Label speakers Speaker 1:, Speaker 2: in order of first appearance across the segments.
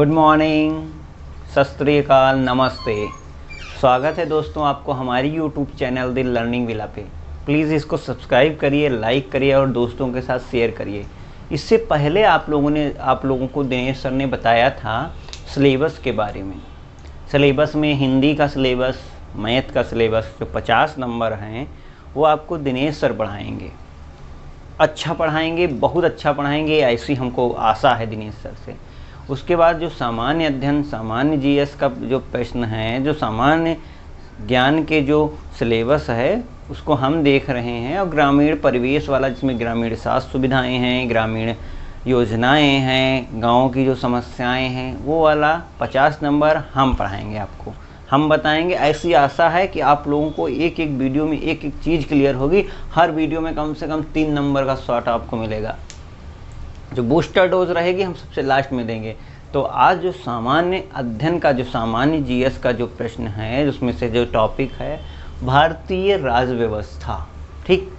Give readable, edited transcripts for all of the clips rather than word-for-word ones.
Speaker 1: Good morning, सत श्री अकाल, नमस्ते। स्वागत है दोस्तों आपको हमारी YouTube channel the learning villa पे। प्लीज़ इसको सब्सक्राइब करिए, लाइक करिए और दोस्तों के साथ शेयर करिए। इससे पहले आप लोगों को दिनेश सर ने बताया था सिलेबस के बारे में। सिलेबस में हिंदी का सिलेबस, मैथ का सिलेबस जो 50 नंबर हैं वो आपको दिनेश सर पढ़ाएंगे। अच्छा पढ़ाएंगे, बहुत अच्छा पढ़ाएंगे, ऐसी हमको आशा है दिनेश सर से। उसके बाद जो सामान्य अध्ययन, सामान्य जीएस का जो प्रश्न है, जो सामान्य ज्ञान के जो सिलेबस है उसको हम देख रहे हैं, और ग्रामीण परिवेश वाला जिसमें ग्रामीण स्वास्थ्य सुविधाएं हैं, ग्रामीण योजनाएं हैं, गांव की जो समस्याएं हैं, वो वाला 50 नंबर हम पढ़ाएंगे आपको, हम बताएंगे। ऐसी आशा है कि आप लोगों को एक एक वीडियो में एक एक चीज़ क्लियर होगी। हर वीडियो में कम से कम 3 नंबर का शॉर्ट आपको मिलेगा। जो बूस्टर डोज रहेगी हम सबसे लास्ट में देंगे। तो आज जो सामान्य अध्ययन का, जो सामान्य जीएस का जो प्रश्न है, उसमें से जो टॉपिक है भारतीय राज्य व्यवस्था। ठीक,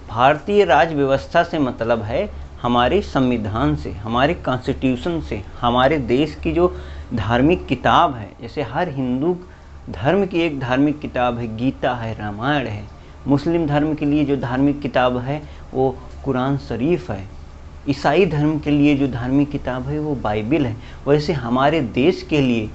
Speaker 1: भारतीय राज्य व्यवस्था से मतलब है हमारे संविधान से, हमारे कॉन्स्टिट्यूशन से, हमारे देश की जो धार्मिक किताब है। जैसे हर हिंदू धर्म की एक धार्मिक किताब है, गीता है, रामायण है। मुस्लिम धर्म के लिए जो धार्मिक किताब है वो कुरान शरीफ है। ईसाई धर्म के लिए जो धार्मिक किताब है वो बाइबिल है। वैसे हमारे देश के लिए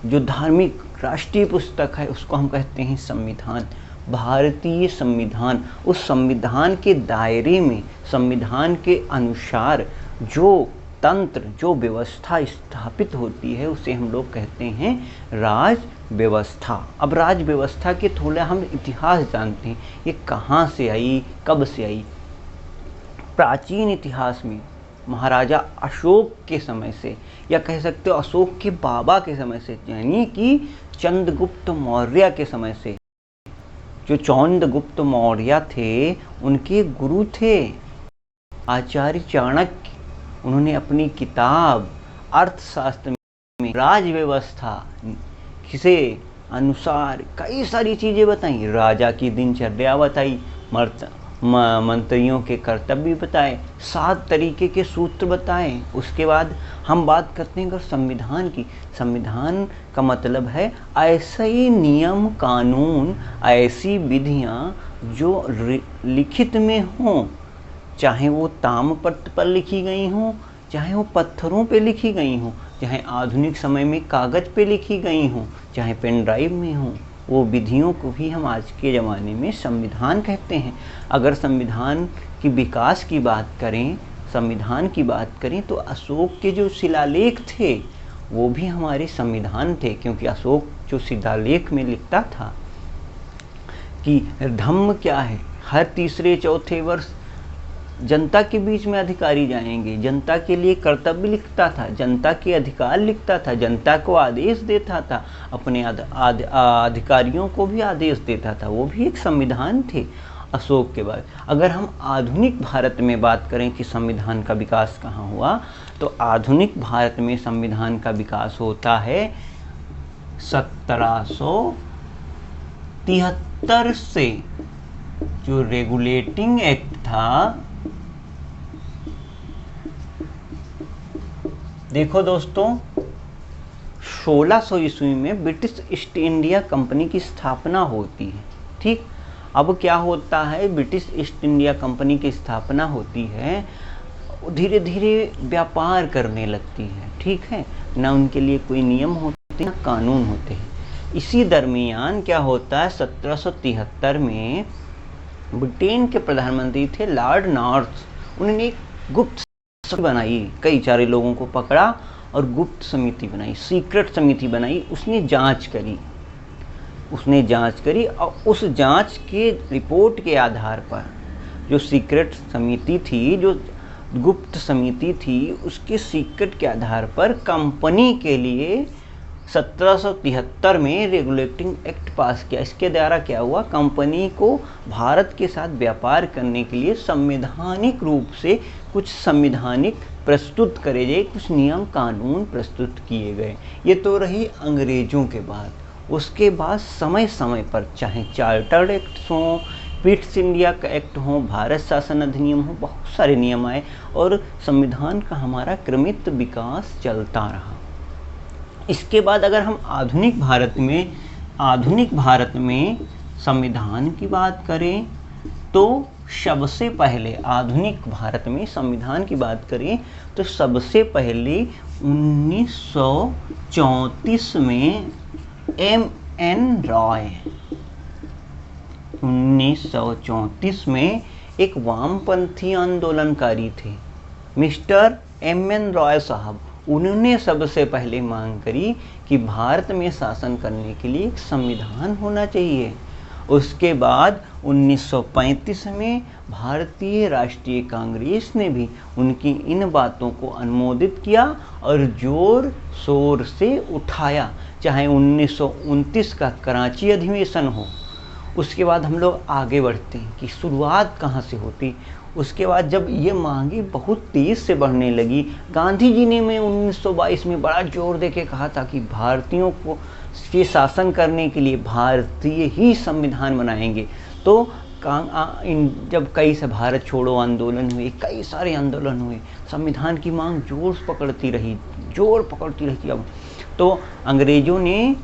Speaker 1: जो धार्मिक राष्ट्रीय पुस्तक है उसको हम कहते हैं संविधान, भारतीय संविधान। उस संविधान के दायरे में, संविधान के अनुसार जो तंत्र, जो व्यवस्था स्थापित होती है उसे हम लोग कहते हैं राज व्यवस्था। अब राज व्यवस्था के थोड़ा हम इतिहास जानते हैं, ये कहाँ से आई, कब से आई। प्राचीन इतिहास में महाराजा अशोक के समय से, या कह सकते हो अशोक के बाबा के समय से, यानी कि चंद्रगुप्त मौर्य के समय से, जो चंद्रगुप्त मौर्य थे उनके गुरु थे आचार्य चाणक्य। उन्होंने अपनी किताब अर्थशास्त्र में राज व्यवस्था किसे अनुसार कई सारी चीज़ें बताई। राजा की दिनचर्या बताई, मंत्रियों के कर्तव्य बताए, 7 तरीके के सूत्र बताए। उसके बाद हम बात करते हैं अगर संविधान की। संविधान का मतलब है ऐसे ही नियम कानून, ऐसी विधियां जो लिखित में हों, चाहे वो ताम्रपत्र पर लिखी गई हों, चाहे वो पत्थरों पे लिखी गई हों, चाहे आधुनिक समय में कागज़ पे लिखी गई हों, चाहे पेन ड्राइव में हों, वो विधियों को भी हम आज के ज़माने में संविधान कहते हैं। अगर संविधान की विकास की बात करें, संविधान की बात करें, तो अशोक के जो शिलालेख थे वो भी हमारे संविधान थे। क्योंकि अशोक जो शिलालेख में लिखता था कि धम्म क्या है, हर तीसरे चौथे वर्ष जनता के बीच में अधिकारी जाएंगे, जनता के लिए कर्तव्य लिखता था, जनता के अधिकार लिखता था, जनता को आदेश देता था, अपने अधिकारियों को भी आदेश देता था। वो भी एक संविधान थे अशोक के बाद। अगर हम आधुनिक भारत में बात करें कि संविधान का विकास कहाँ हुआ, तो आधुनिक भारत में संविधान का विकास होता है 1773 से। जो रेगुलेटिंग एक्ट था, देखो दोस्तों, 1600 ईस्वी में ब्रिटिश ईस्ट इंडिया कंपनी की स्थापना होती है। ठीक, अब क्या होता है, ब्रिटिश ईस्ट इंडिया कंपनी की स्थापना होती है, धीरे धीरे व्यापार करने लगती है। ठीक है, ना उनके लिए कोई नियम होते ना कानून होते हैं। इसी दरमियान क्या होता है, 1773 में ब्रिटेन के प्रधानमंत्री थे लॉर्ड नॉर्थ। उन्होंने एक गुप्त बनाई, कई सारे लोगों को पकड़ा और गुप्त समिति बनाई, सीक्रेट समिति बनाई। उसने जांच करी और उस जांच के रिपोर्ट के आधार पर जो सीक्रेट समिति थी, जो गुप्त समिति थी, उसके सीक्रेट के आधार पर कंपनी के लिए 1773 में रेगुलेटिंग एक्ट पास किया। इसके द्वारा क्या हुआ, कंपनी को भारत के साथ व्यापार करने के लिए संवैधानिक रूप से कुछ संवैधानिक प्रस्तुत करे गए, कुछ नियम कानून प्रस्तुत किए गए। ये तो रही अंग्रेजों के बाद। उसके बाद समय समय पर चाहे चार्टर्ड एक्ट हों, पिट्स इंडिया का एक्ट हो, भारत शासन अधिनियम हो, बहुत सारे नियम आए और संविधान का हमारा क्रमित विकास चलता रहा। इसके बाद अगर हम आधुनिक भारत में संविधान की बात करें तो सबसे पहले आधुनिक भारत में संविधान की बात करें तो सबसे पहले 1934 में M.N. रॉय 1934 में एक वामपंथी आंदोलनकारी थे मिस्टर M.N. रॉय साहब। उन्होंने सबसे पहले मांग करी कि भारत में शासन करने के लिए एक संविधान होना चाहिए। उसके बाद 1935 में भारतीय राष्ट्रीय कांग्रेस ने भी उनकी इन बातों को अनुमोदित किया और जोर शोर से उठाया। चाहे 1929 का कराची अधिवेशन हो। उसके बाद हम लोग आगे बढ़ते हैं कि शुरुआत कहाँ से होती। उसके बाद जब ये मांगे बहुत तेज़ से बढ़ने लगी, गांधी जी ने 1922 में बड़ा जोर दे के कहा था कि भारतीयों को के शासन करने के लिए भारतीय ही संविधान बनाएंगे। तो जब कई से भारत छोड़ो आंदोलन हुए, कई सारे आंदोलन हुए, संविधान की मांग जोर पकड़ती रही। अब तो अंग्रेज़ों ने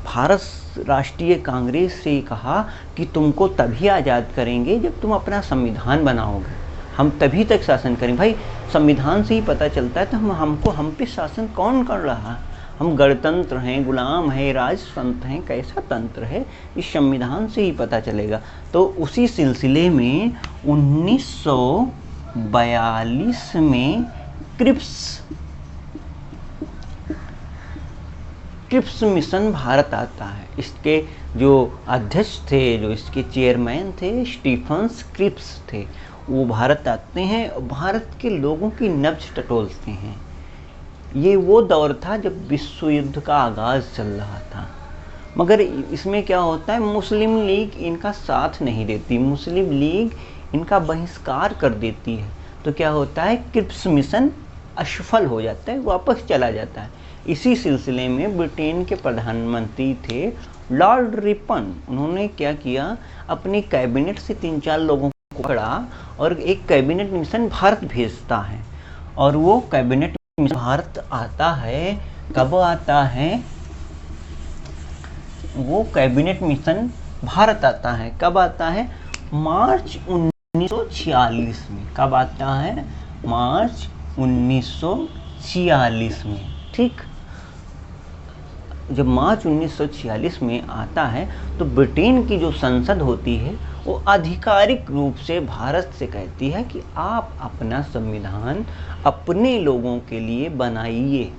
Speaker 1: भारत राष्ट्रीय कांग्रेस से कहा कि तुमको तभी आज़ाद करेंगे जब तुम अपना संविधान बनाओगे, हम तभी तक शासन करें। भाई संविधान से ही पता चलता है तो हम पे शासन कौन कर रहा है। हम गणतंत्र हैं, गुलाम है, राजतंत्र हैं, कैसा तंत्र है, इस संविधान से ही पता चलेगा। तो उसी सिलसिले में 1942 में क्रिप्स मिशन भारत आता है। इसके जो अध्यक्ष थे, जो इसके चेयरमैन थे, स्टीफन्स क्रिप्स थे। वो भारत आते हैं, भारत के लोगों की नब्ज टटोलते हैं। ये वो दौर था जब विश्व युद्ध का आगाज़ चल रहा था। मगर इसमें क्या होता है, मुस्लिम लीग इनका साथ नहीं देती, मुस्लिम लीग इनका बहिष्कार कर देती है। तो क्या होता है, क्रिप्स मिशन असफल हो जाता है, वापस चला जाता है। इसी सिलसिले में ब्रिटेन के प्रधानमंत्री थे लॉर्ड रिपन। उन्होंने क्या किया, अपनी कैबिनेट से 3-4 लोगों को पकड़ा और एक कैबिनेट मिशन भारत भेजता है। और वो कैबिनेट मिशन भारत आता है, कब आता है, वो कैबिनेट मिशन भारत आता है, कब आता है, मार्च 1946 में। कब आता है, मार्च 1946 में। ठीक, जब मार्च 1946 में आता है तो ब्रिटेन की जो संसद होती है वो आधिकारिक रूप से भारत से कहती है कि आप अपना संविधान अपने लोगों के लिए बनाइए।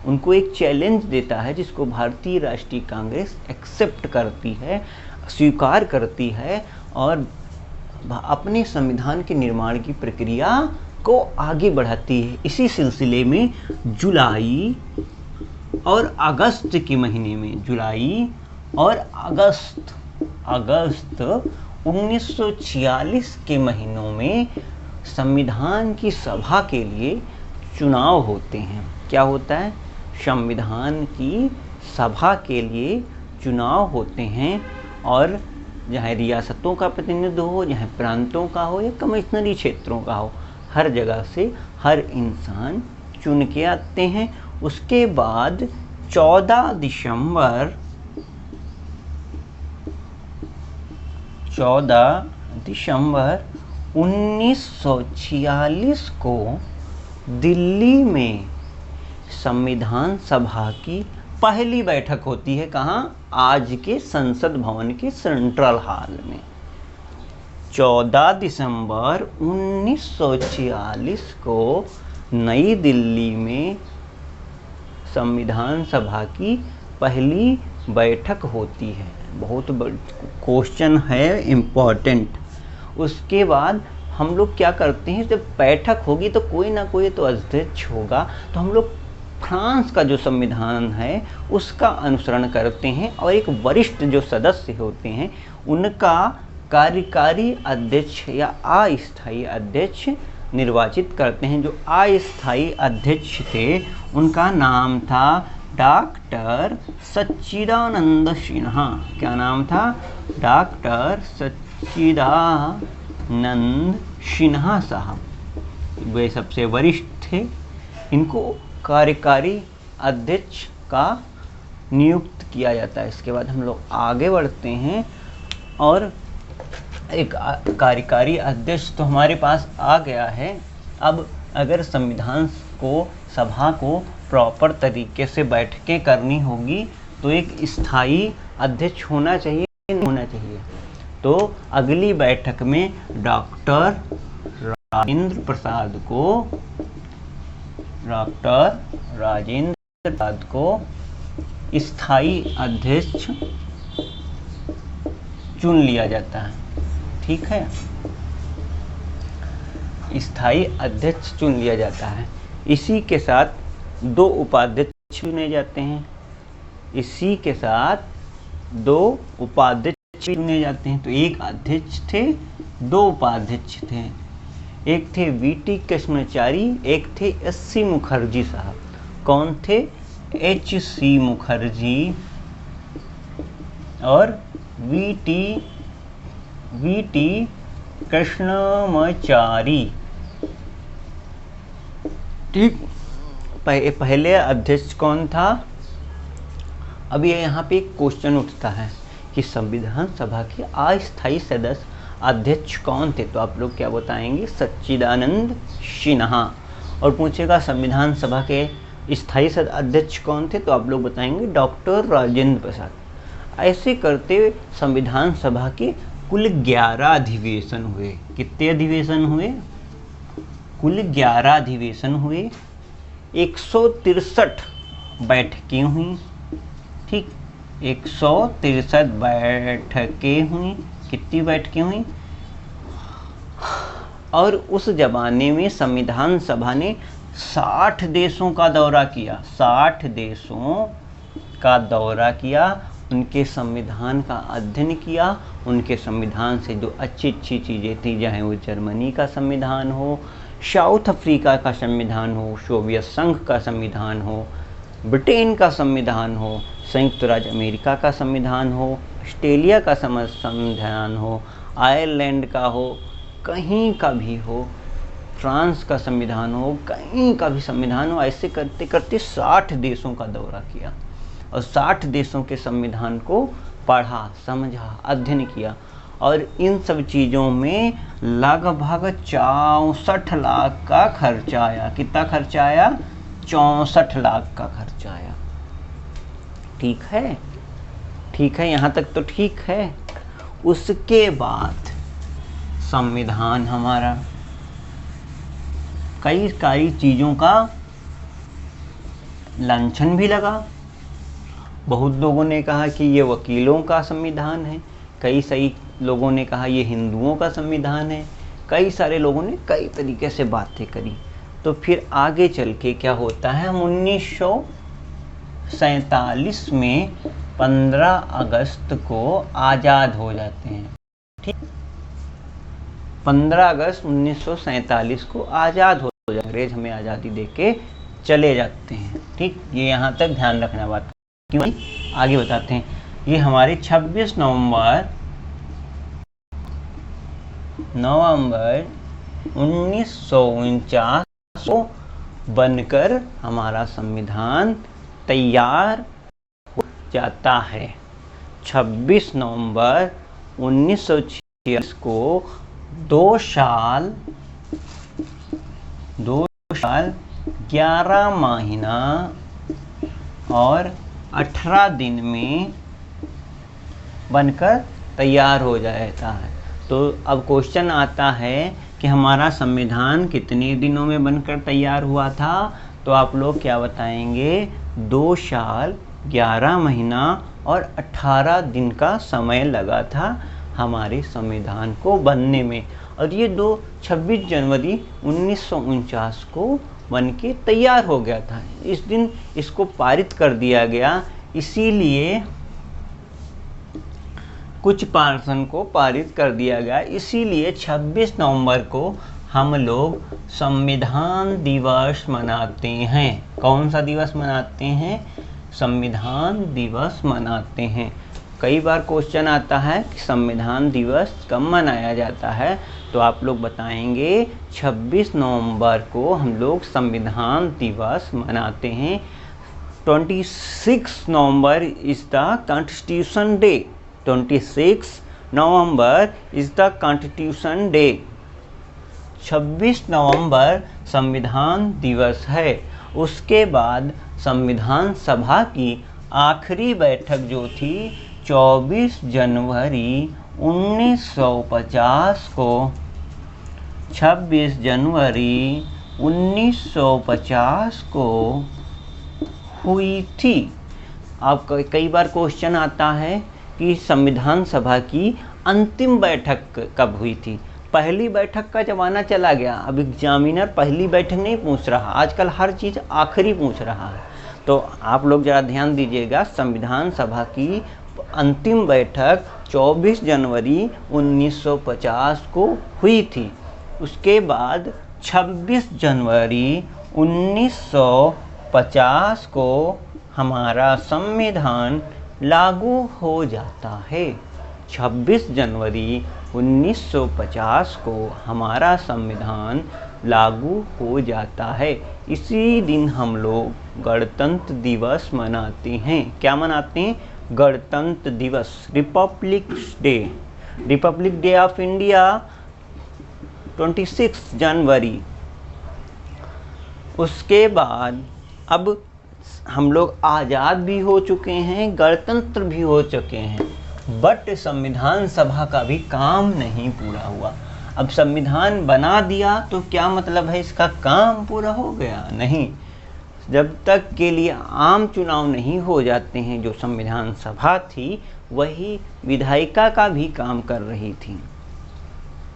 Speaker 1: उनको एक चैलेंज देता है जिसको भारतीय राष्ट्रीय कांग्रेस एक्सेप्ट करती है, स्वीकार करती है और अपने संविधान के निर्माण की प्रक्रिया को आगे बढ़ाती है। इसी सिलसिले में जुलाई और अगस्त के महीने में, जुलाई और अगस्त 1946 के महीनों में संविधान की सभा के लिए चुनाव होते हैं। क्या होता है, संविधान की सभा के लिए चुनाव होते हैं और चाहे रियासतों का प्रतिनिधित्व हो, चाहे प्रांतों का हो या कमिश्नरी क्षेत्रों का हो, हर जगह से हर इंसान चुन के आते हैं। उसके बाद 14 दिसंबर 1946 को दिल्ली में संविधान सभा की पहली बैठक होती है। कहाँ, आज के संसद भवन के सेंट्रल हॉल में। 14 दिसंबर 1946 को नई दिल्ली में संविधान सभा की पहली बैठक होती है। बहुत क्वेश्चन है, इम्पोर्टेंट। उसके बाद हम लोग क्या करते हैं, जब बैठक होगी तो कोई ना कोई तो अध्यक्ष होगा, तो हम लोग फ्रांस का जो संविधान है उसका अनुसरण करते हैं और एक वरिष्ठ जो सदस्य होते हैं उनका कार्यकारी अध्यक्ष या अस्थायी अध्यक्ष निर्वाचित करते हैं। जो अस्थायी अध्यक्ष थे उनका नाम था डॉक्टर सच्चिदानंद सिन्हा। क्या नाम था, डॉक्टर सच्चिदानंद सिन्हा साहब। वे सबसे वरिष्ठ थे। इनको कार्यकारी अध्यक्ष का नियुक्त किया जाता है। इसके बाद हम लोग आगे बढ़ते हैं और एक कार्यकारी अध्यक्ष तो हमारे पास आ गया है। अब अगर संविधान को सभा को प्रॉपर तरीके से बैठकें करनी होगी तो एक स्थायी अध्यक्ष होना चाहिए, नहीं होना चाहिए। तो अगली बैठक में डॉक्टर राजेंद्र प्रसाद को स्थायी अध्यक्ष चुन लिया जाता है। ठीक है, स्थायी अध्यक्ष चुन लिया जाता है। इसी के साथ 2 उपाध्यक्ष चुने जाते हैं। इसी के साथ 2 उपाध्यक्ष चुने जाते हैं। तो एक अध्यक्ष थे, 2 उपाध्यक्ष थे। एक थे वीटी कृष्णाचारी, एक थे एससी मुखर्जी साहब। कौन थे? एचसी मुखर्जी और वीटी कृष्णाचारी। ठीक, पहले अध्यक्ष कौन था? अब ये यहाँ पे एक क्वेश्चन उठता है कि संविधान सभा के अस्थायी सदस्य अध्यक्ष कौन थे? तो आप लोग क्या बताएंगे? सच्चिदानंद सिन्हा। और पूछेगा संविधान सभा के स्थायी अध्यक्ष कौन थे? तो आप लोग बताएंगे डॉक्टर राजेंद्र प्रसाद। ऐसे करते संविधान सभा के कुल 11 अधिवेशन हुए। कितने अधिवेशन हुए? कुल 11 अधिवेशन हुए। 163 बैठकें हुई। ठीक, 163 बैठकें हुई। कितनी बैठकें हुई? और उस जमाने में संविधान सभा ने 60 देशों का दौरा किया। 60 देशों का दौरा किया, उनके संविधान का अध्ययन किया। उनके संविधान से जो अच्छी अच्छी चीज़ें थी, चाहे वो जर्मनी का संविधान हो, साउथ अफ्रीका का संविधान हो, सोवियत संघ का संविधान हो, ब्रिटेन का संविधान हो, संयुक्त राज्य अमेरिका का संविधान हो, ऑस्ट्रेलिया का संविधान हो, आयरलैंड का हो, कहीं का भी हो, फ्रांस का संविधान हो, कहीं का भी संविधान हो, ऐसे करते करते 60 देशों का दौरा किया और 60 देशों के संविधान को पढ़ा, समझा, अध्ययन किया। और इन सब चीज़ों में लगभग 64 लाख का खर्चा आया। कितना खर्चा आया? 64 लाख का खर्चा आया। ठीक है, ठीक है, यहाँ तक तो ठीक है। उसके बाद संविधान हमारा कई चीज़ों का लांछन भी लगा। बहुत लोगों ने कहा कि ये वकीलों का संविधान है, कई लोगों ने कहा ये हिंदुओं का संविधान है, कई सारे लोगों ने कई तरीके से बातें करी। तो फिर आगे चल के क्या होता है, हम 1947 में 15 अगस्त को आज़ाद हो जाते हैं। ठीक, 15 अगस्त 1947 को आज़ाद हो जाते हैं। अंग्रेज हमें आज़ादी दे के चले जाते हैं। ठीक, ये यहाँ तक ध्यान रखना बात। क्यों? आगे बताते हैं। ये हमारे 26 नवंबर 1949 को बनकर हमारा संविधान तैयार हो जाता है। 26 नवंबर 1946 को 2 साल 11 महीना और 18 दिन में बनकर तैयार हो जाता है। तो अब क्वेश्चन आता है कि हमारा संविधान कितने दिनों में बनकर तैयार हुआ था? तो आप लोग क्या बताएंगे? 2 साल 11 महीना और 18 दिन का समय लगा था हमारे संविधान को बनने में। और ये 26 जनवरी 1949 को बन के तैयार हो गया था। इस दिन इसको पारित कर दिया गया, इसीलिए कुछ पार्षण को पारित कर दिया गया। इसीलिए 26 नवंबर को हम लोग संविधान दिवस मनाते हैं। कौन सा दिवस मनाते हैं? संविधान दिवस मनाते हैं। कई बार क्वेश्चन आता है कि संविधान दिवस कब मनाया जाता है? तो आप लोग बताएंगे 26 नवंबर को हम लोग संविधान दिवस मनाते हैं। 26 November is the constitution day. 26 November is the constitution day. 26 नवंबर संविधान दिवस है। उसके बाद संविधान सभा की आखिरी बैठक जो थी 24 जनवरी 1950 को 26 जनवरी 1950 को हुई थी। अब कई बार क्वेश्चन आता है कि संविधान सभा की अंतिम बैठक कब हुई थी। पहली बैठक का ज़माना चला गया, अब एग्जामिनर पहली बैठक नहीं पूछ रहा, आजकल हर चीज़ आखिरी पूछ रहा है। तो आप लोग ज़रा ध्यान दीजिएगा, संविधान सभा की अंतिम बैठक 24 जनवरी 1950 को हुई थी। उसके बाद 26 जनवरी 1950 को हमारा संविधान लागू हो जाता है। 26 जनवरी 1950 को हमारा संविधान लागू हो जाता है। इसी दिन हम लोग गणतंत्र दिवस मनाते हैं। क्या मनाते हैं? गणतंत्र दिवस, Republic day. Republic day of India 26 जनवरी। उसके बाद अब हम लोग आज़ाद भी हो चुके हैं, गणतंत्र भी हो चुके हैं, बट संविधान सभा का भी काम नहीं पूरा हुआ। अब संविधान बना दिया तो क्या मतलब है इसका काम पूरा हो गया? नहीं, जब तक के लिए आम चुनाव नहीं हो जाते हैं, जो संविधान सभा थी वही विधायिका का भी काम कर रही थी।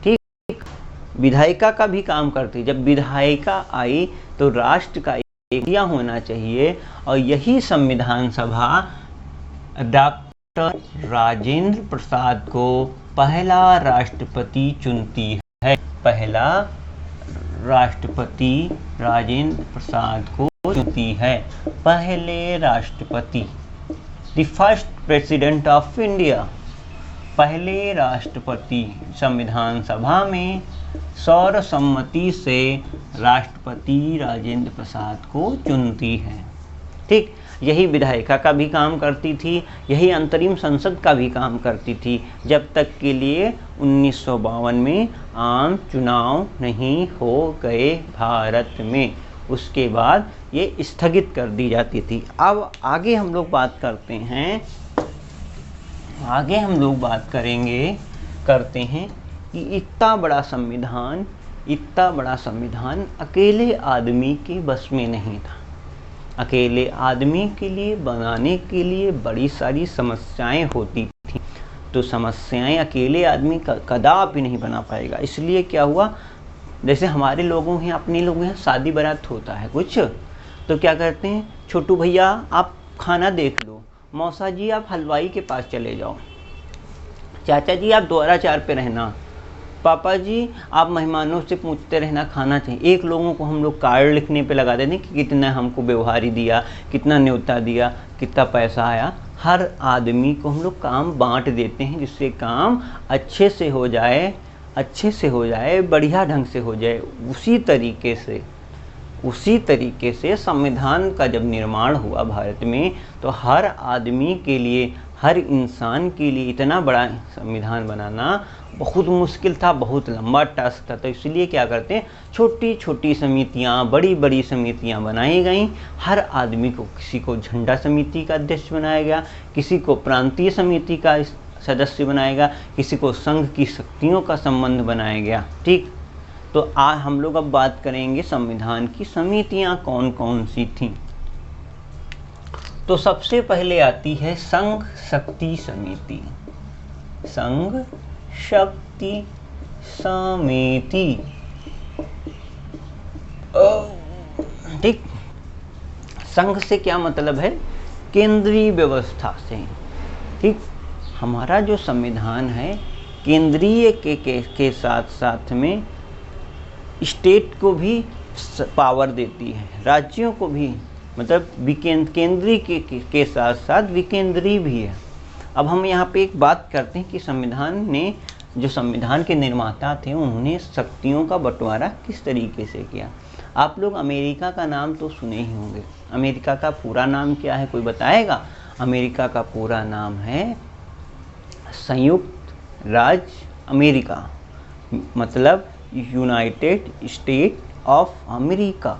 Speaker 1: ठीक, विधायिका का भी काम करती। जब विधायिका आई तो राष्ट्र का एक होना चाहिए, और यही संविधान सभा डॉक्टर राजेंद्र प्रसाद को पहला राष्ट्रपति चुनती है। पहला राष्ट्रपति राजेंद्र प्रसाद को चुनती है, पहले राष्ट्रपति, the first president of India. पहले राष्ट्रपति संविधान सभा में सर्वसम्मति से राष्ट्रपति राजेंद्र प्रसाद को चुनती है। ठीक, यही विधायिका का भी काम करती थी, यही अंतरिम संसद का भी काम करती थी, जब तक के लिए 1952 में आम चुनाव नहीं हो गए भारत में। उसके बाद ये स्थगित कर दी जाती थी। अब आगे हम लोग बात करते हैं, आगे हम लोग बात करते हैं कि इतना बड़ा संविधान अकेले आदमी के बस में नहीं था। अकेले आदमी के लिए बनाने के लिए बड़ी सारी समस्याएं होती थी, तो समस्याएं अकेले आदमी कदापि नहीं बना पाएगा। इसलिए क्या हुआ, जैसे हमारे लोगों हैं, अपने लोगों हैं, शादी बारात होता है कुछ, तो क्या करते हैं, छोटू भैया आप खाना देख लो, मौसा जी आप हलवाई के पास चले जाओ, चाचा जी आप द्वाराचार पे रहना, पापा जी आप मेहमानों से पूछते रहना खाना चाहिए। एक लोगों को हम लोग कार्ड लिखने पे लगा देते कि कितना हमको व्यवहारी दिया, कितना न्योता दिया, कितना पैसा आया। हर आदमी को हम लोग काम बांट देते हैं, जिससे काम अच्छे से हो जाए, बढ़िया ढंग से हो जाए। उसी तरीके से संविधान का जब निर्माण हुआ भारत में, तो हर आदमी के लिए, हर इंसान के लिए इतना बड़ा संविधान बनाना बहुत मुश्किल था, बहुत लंबा टास्क था। तो इसलिए क्या करते हैं, छोटी छोटी समितियाँ, बड़ी बड़ी समितियाँ बनाई गई। हर आदमी को, किसी को झंडा समिति का अध्यक्ष बनाया गया, किसी को प्रांतीय समिति का सदस्य बनाया गया, किसी को संघ की शक्तियों का संबंध बनाया गया। ठीक, तो आज हम लोग अब बात करेंगे संविधान की समितियाँ कौन कौन सी थीं। तो सबसे पहले आती है संघ शक्ति समिति। संघ शक्ति समिति, ठीक। संघ से क्या मतलब है, केंद्रीय व्यवस्था से। ठीक, हमारा जो संविधान है केंद्रीय के साथ साथ में स्टेट को भी पावर देती है, राज्यों को भी, मतलब केंद्रीय के साथ साथ विकेंद्रीय भी है। अब हम यहाँ पे एक बात करते हैं कि संविधान ने, जो संविधान के निर्माता थे, उन्होंने शक्तियों का बंटवारा किस तरीके से किया। आप लोग अमेरिका का नाम तो सुने ही होंगे। अमेरिका का पूरा नाम क्या है, कोई बताएगा? अमेरिका का पूरा नाम है संयुक्त राज्य अमेरिका, मतलब यूनाइटेड स्टेट ऑफ अमेरिका।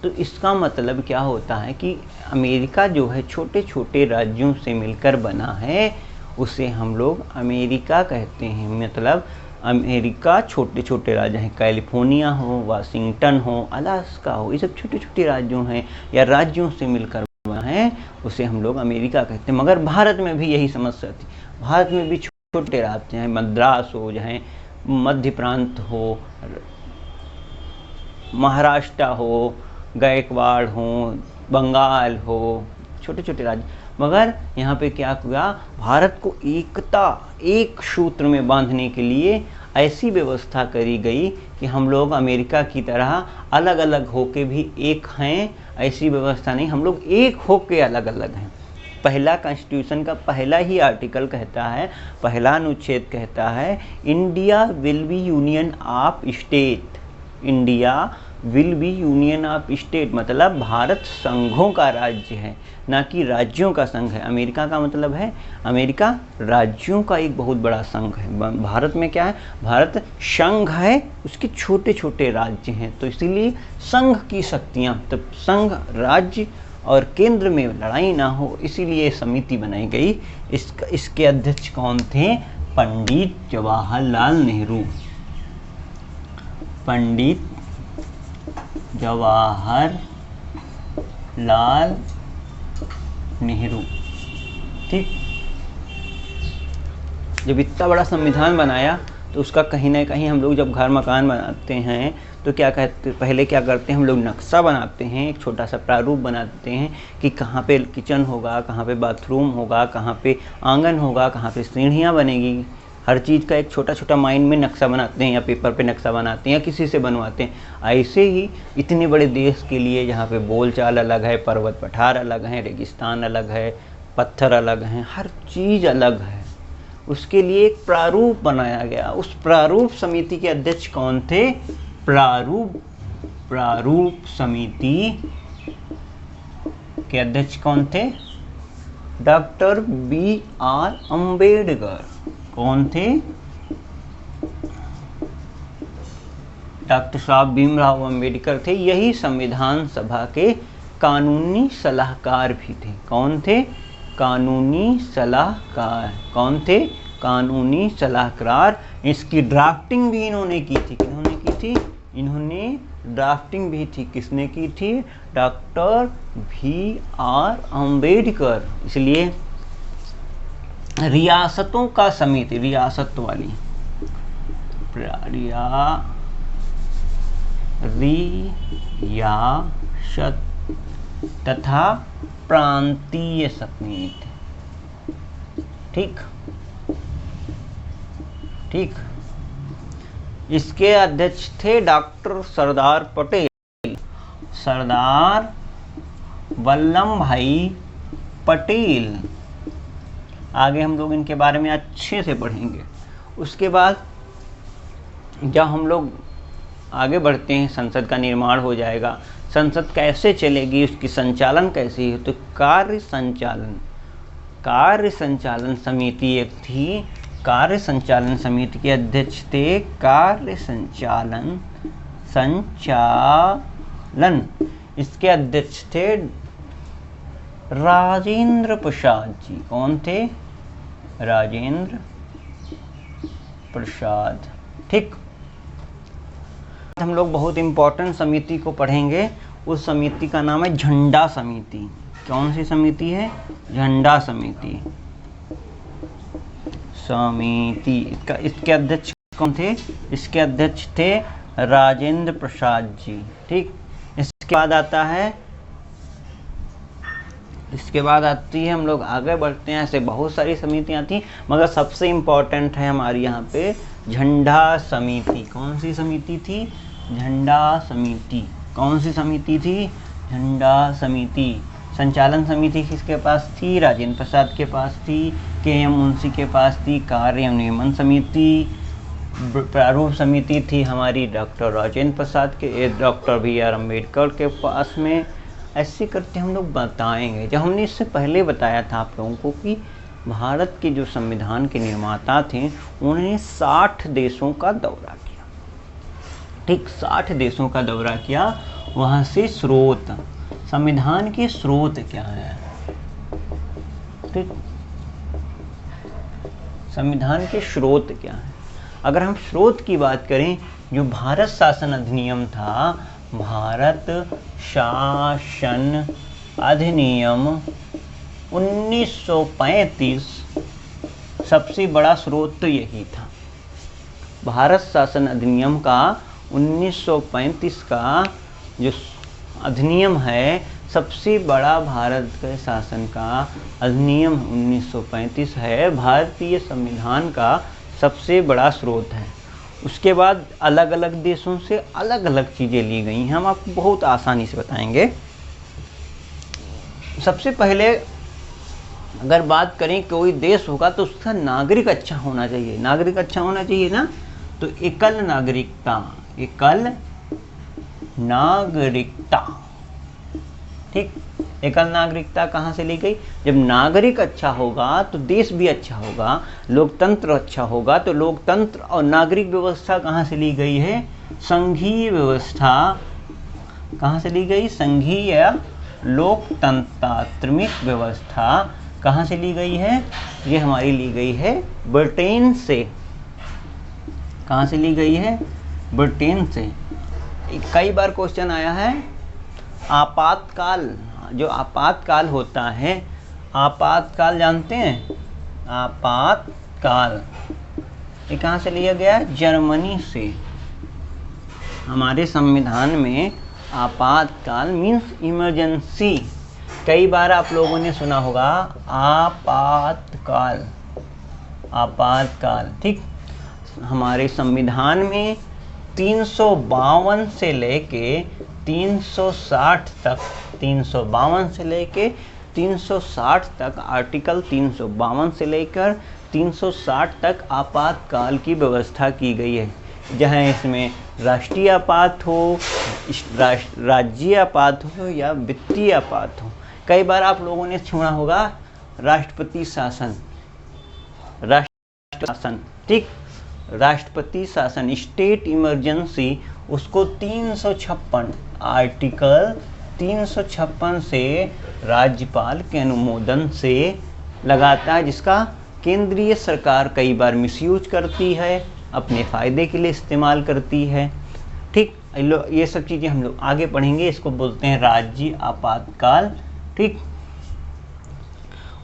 Speaker 1: तो इसका मतलब क्या होता है कि अमेरिका जो है छोटे छोटे राज्यों से मिलकर बना है, उसे हम लोग अमेरिका कहते हैं। मतलब अमेरिका छोटे छोटे राज्य हैं, कैलिफोर्निया हो, वाशिंगटन हो, अलास्का हो, ये सब छोटे छोटे राज्यों हैं या राज्यों से मिलकर बना है, उसे हम लोग अमेरिका कहते हैं। मगर भारत में भी यही समस्या थी। भारत में भी छोटे राज्य हैं, मद्रास हो, चाहे मध्य प्रांत हो, महाराष्ट्र हो, गायकवाड़ हो, बंगाल हो, छोटे छोटे राज्य। मगर यहाँ पे क्या हुआ, भारत को एकता, एक सूत्र में बांधने के लिए ऐसी व्यवस्था करी गई कि हम लोग अमेरिका की तरह अलग अलग होके भी एक हैं, ऐसी व्यवस्था नहीं, हम लोग एक होके अलग अलग हैं। पहला कॉन्स्टिट्यूशन का पहला ही आर्टिकल कहता है, पहला अनुच्छेद कहता है, India will be union of state. India will be union of state, मतलब भारत संघों का राज्य है, ना कि राज्यों का संघ है। अमेरिका का मतलब है, अमेरिका राज्यों का एक बहुत बड़ा संघ है। भारत में क्या है, भारत संघ है, उसके छोटे छोटे राज्य हैं। तो इसीलिए संघ की शक्तियाँ, तब संघ, राज्य और केंद्र में लड़ाई ना हो, इसीलिए समिति बनाई गई। इसके अध्यक्ष कौन थे? पंडित जवाहरलाल नेहरू। पंडित जवाहरलाल नेहरू, ठीक। जब इतना बड़ा संविधान बनाया तो उसका कहीं ना कहीं हम लोग जब घर मकान बनाते हैं तो क्या कहते, पहले क्या करते हैं, हम लोग नक्शा बनाते हैं, एक छोटा सा प्रारूप बनाते हैं कि कहाँ पे किचन होगा, कहाँ पे बाथरूम होगा, कहाँ पे आंगन होगा, कहाँ पे सीढ़ियाँ बनेगी। हर चीज़ का एक छोटा छोटा माइंड में नक्शा बनाते हैं, या पेपर पे नक्शा बनाते हैं, या किसी से बनवाते हैं। ऐसे ही इतने बड़े देश के लिए जहाँ पे बोलचाल अलग है, पर्वत पठार अलग हैं, रेगिस्तान अलग है, पत्थर अलग हैं, हर चीज़ अलग है, उसके लिए एक प्रारूप बनाया गया। उस प्रारूप समिति के अध्यक्ष कौन थे? प्रारूप समिति के अध्यक्ष कौन थे? Doctor B.R. अम्बेडकर। कौन थे? डॉक्टर साहब भीमराव अम्बेडकर थे। यही संविधान सभा के कानूनी सलाहकार भी थे। कौन थे? कानूनी सलाहकार। कौन थे? कानूनी सलाहकार। इसकी ड्राफ्टिंग भी इन्होंने की थी। किन्होंने की थी? इन्होंने ड्राफ्टिंग भी थी। किसने की थी? Doctor B.R. अम्बेडकर। इसलिए रियासतों का समिति, रियासत वाली, रियासत तथा प्रांतीय समिति, ठीक ठीक। इसके अध्यक्ष थे डॉक्टर सरदार पटेल, सरदार वल्लभ भाई पटेल। आगे हम लोग इनके बारे में अच्छे से पढ़ेंगे। उसके बाद जब हम लोग आगे बढ़ते हैं, संसद का निर्माण हो जाएगा। संसद कैसे चलेगी, उसकी संचालन कैसे है? तो कार्य संचालन समिति एक थी। कार्य संचालन समिति के अध्यक्ष थे कार्य संचालन इसके अध्यक्ष थे राजेंद्र प्रसाद जी। कौन थे? राजेंद्र प्रसाद, ठीक। हम लोग बहुत इंपॉर्टेंट समिति को पढ़ेंगे। उस समिति का नाम है झंडा समिति। कौन सी समिति है? झंडा समिति। इसके अध्यक्ष कौन थे? इसके अध्यक्ष थे राजेंद्र प्रसाद जी, ठीक। इसके बाद आता है, इसके बाद आती है, हम लोग आगे बढ़ते हैं, ऐसे बहुत सारी समितियाँ आती हैं, मगर सबसे इम्पोर्टेंट है हमारी यहाँ पे झंडा समिति। कौन सी समिति थी? झंडा समिति। कौन सी समिति थी? झंडा समिति। संचालन समिति किसके पास थी? राजेंद्र प्रसाद के पास थी। KM मुंशी के पास थी। कार्य नियमन समिति प्रारूप समिति थी हमारी डॉक्टर राजेंद्र प्रसाद के, डॉक्टर BR अम्बेडकर के पास में। ऐसे करते हम लोग बताएंगे। जब हमने इससे पहले बताया था आप लोगों को कि भारत के जो संविधान के निर्माता थे उन्होंने 60 देशों का दौरा किया, ठीक 60 देशों का दौरा किया। वहाँ से स्रोत, संविधान के स्रोत क्या है, ठीक, संविधान के स्रोत क्या है। अगर हम स्रोत की बात करें, जो भारत शासन अधिनियम था, भारत शासन अधिनियम 1935, सबसे बड़ा स्रोत तो यही था। भारत शासन अधिनियम का 1935 का जो अधिनियम है, सबसे बड़ा भारत के शासन का अधिनियम 1935 है, भारतीय संविधान का सबसे बड़ा स्रोत है। उसके बाद अलग अलग देशों से अलग अलग चीज़ें ली गई हैं, हम आपको बहुत आसानी से बताएंगे। सबसे पहले अगर बात करें कोई देश होगा तो उसका नागरिक अच्छा होना चाहिए, नागरिक अच्छा होना चाहिए ना। तो एकल नागरिकता, एकल नागरिकता, ठीक, एकल नागरिकता कहाँ से ली गई? जब नागरिक अच्छा होगा तो देश भी अच्छा होगा, लोकतंत्र अच्छा होगा तो लोकतंत्र और नागरिक व्यवस्था कहाँ से ली गई है? संघीय व्यवस्था कहाँ से ली गई? संघीय या लोकतंत्रात्मक व्यवस्था कहाँ से ली गई है? ये हमारी ली गई है ब्रिटेन से। कहाँ से ली गई है? ब्रिटेन से। कई बार क्वेश्चन आया है, आपातकाल, जो आपातकाल होता है, आपातकाल जानते हैं? आपातकाल ये कहाँ से लिया गया? जर्मनी से। हमारे संविधान में आपातकाल मीन्स इमरजेंसी। कई बार आप लोगों ने सुना होगा आपातकाल, आपातकाल, ठीक। हमारे संविधान में 352 से लेके 360 तक, 352 से लेके 360 तक, आर्टिकल 352 से लेकर 360 तक आपातकाल की व्यवस्था की गई है। जहाँ इसमें राष्ट्रीय आपात हो, राज्य आपात हो या वित्तीय आपात हो। कई बार आप लोगों ने सुना होगा राष्ट्रपति शासन, राष्ट्र शासन, ठीक, राष्ट्रपति शासन, स्टेट इमरजेंसी, उसको 356 आर्टिकल 356 से राज्यपाल के अनुमोदन से लगाता है, जिसका केंद्रीय सरकार कई बार मिसयूज करती है, अपने फ़ायदे के लिए इस्तेमाल करती है, ठीक। ये सब चीज़ें हम लोग आगे पढ़ेंगे। इसको बोलते हैं राज्य आपातकाल, ठीक।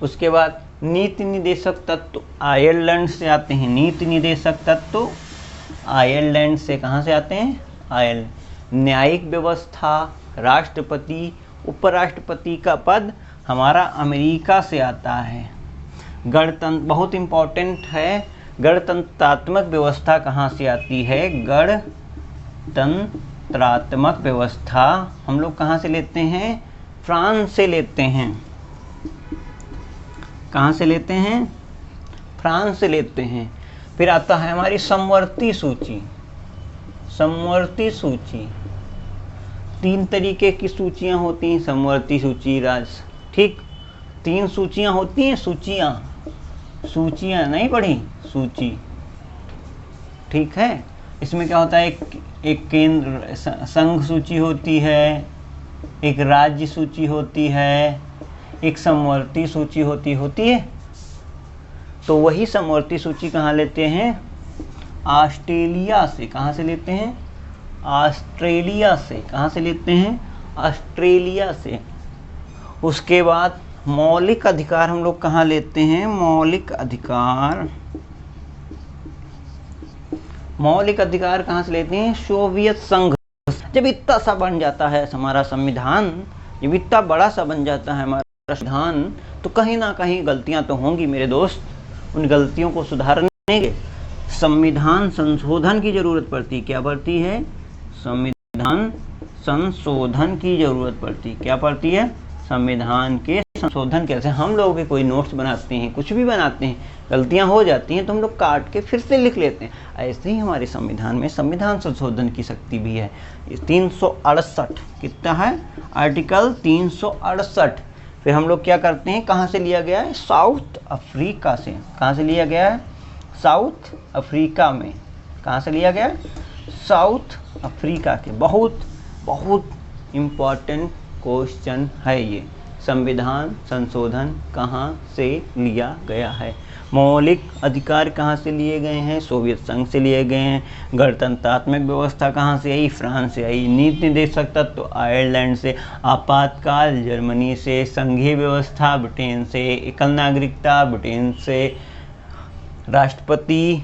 Speaker 1: उसके बाद नीति निर्देशक तत्व आयरलैंड से आते हैं। नीति निर्देशक तत्व आयरलैंड से कहाँ से आते हैं? आयरलैंड। न्यायिक व्यवस्था, राष्ट्रपति, उपराष्ट्रपति का पद हमारा अमेरिका से आता है। गणतंत्र बहुत इम्पोर्टेंट है। गणतंत्रात्मक व्यवस्था कहाँ से आती है? गणतंत्रात्मक व्यवस्था हम लोग कहाँ से लेते हैं? फ्रांस से लेते हैं। कहाँ से लेते हैं? फ्रांस से लेते हैं। फिर आता है हमारी समवर्ती सूची। समवर्ती सूची 3 तरीके की सूचियाँ होती हैं। समवर्ती सूची, राज, ठीक, 3 सूचियाँ होती हैं। सूचियाँ नहीं पढ़ी? सूची, ठीक है। इसमें क्या होता है? एक केंद्र संघ सूची होती है, एक राज्य सूची होती है, एक समवर्ती सूची होती है। तो वही समवर्ती सूची कहाँ लेते हैं? ऑस्ट्रेलिया से। कहाँ से लेते हैं? ऑस्ट्रेलिया से। कहाँ से लेते हैं? ऑस्ट्रेलिया से। उसके बाद मौलिक अधिकार हम लोग कहाँ लेते हैं? मौलिक अधिकार, मौलिक अधिकार कहाँ से लेते हैं? सोवियत संघ। जब इतना सा बन जाता है हमारा संविधान, जब इतना बड़ा सा बन जाता है हमारा संविधान, तो कहीं ना कहीं गलतियां तो होंगी मेरे दोस्त। उन गलतियों को सुधारने के संविधान संशोधन की जरूरत पड़ती। क्या पड़ती है? संविधान संशोधन की जरूरत पड़ती। क्या पड़ती है? संविधान के संशोधन कैसे, हम लोग भी कोई नोट्स बनाते हैं, कुछ भी बनाते हैं, गलतियां हो जाती हैं तो हम लोग काट के फिर से लिख लेते हैं। ऐसे ही हमारे संविधान में संविधान संशोधन की शक्ति भी है। 368 कितना है, आर्टिकल 368। फिर हम लोग क्या करते हैं, कहाँ से लिया गया है, साउथ अफ्रीका से। कहाँ से लिया गया है, साउथ अफ्रीका में। कहाँ से लिया गया, साउथ अफ्रीका के। बहुत बहुत इम्पॉर्टेंट क्वेश्चन है ये, संविधान संशोधन कहाँ से लिया गया है। मौलिक अधिकार कहाँ से लिए गए हैं, सोवियत संघ से लिए गए हैं। गणतंत्रात्मक व्यवस्था कहाँ से आई, फ्रांस से आई। नीति निर्देशक तत्व आयरलैंड से। आपातकाल जर्मनी से। संघीय व्यवस्था ब्रिटेन से। एकल नागरिकता ब्रिटेन से। राष्ट्रपति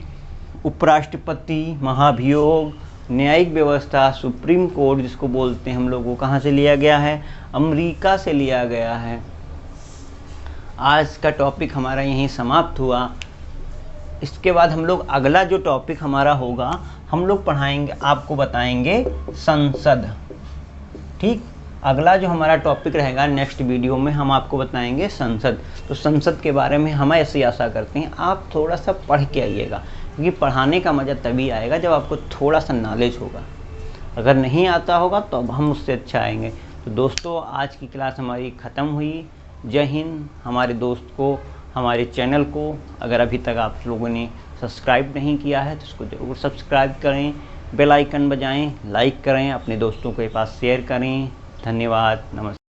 Speaker 1: उपराष्ट्रपति महाभियोग। न्यायिक व्यवस्था सुप्रीम कोर्ट जिसको बोलते हैं हम लोग, वो कहाँ से लिया गया है, अमेरिका से लिया गया है। आज का टॉपिक हमारा यहीं समाप्त हुआ। इसके बाद हम लोग अगला जो टॉपिक हमारा होगा, हम लोग पढ़ाएंगे, आपको बताएंगे संसद। ठीक, अगला जो हमारा टॉपिक रहेगा नेक्स्ट वीडियो में हम आपको बताएंगे संसद। तो संसद के बारे में हम ऐसी आशा करते हैं आप थोड़ा सा पढ़ के आइएगा, क्योंकि पढ़ाने का मज़ा तभी आएगा जब आपको थोड़ा सा नॉलेज होगा। अगर नहीं आता होगा तो अब हम उससे अच्छा आएंगे। तो दोस्तों, आज की क्लास हमारी ख़त्म हुई। जय हिंद। हमारे दोस्त को, हमारे चैनल को अगर अभी तक आप लोगों ने सब्सक्राइब नहीं किया है तो उसको ज़रूर सब्सक्राइब करें, बेल आइकन बजाएं, लाइक करें, अपने दोस्तों के पास शेयर करें। धन्यवाद, नमस्कार।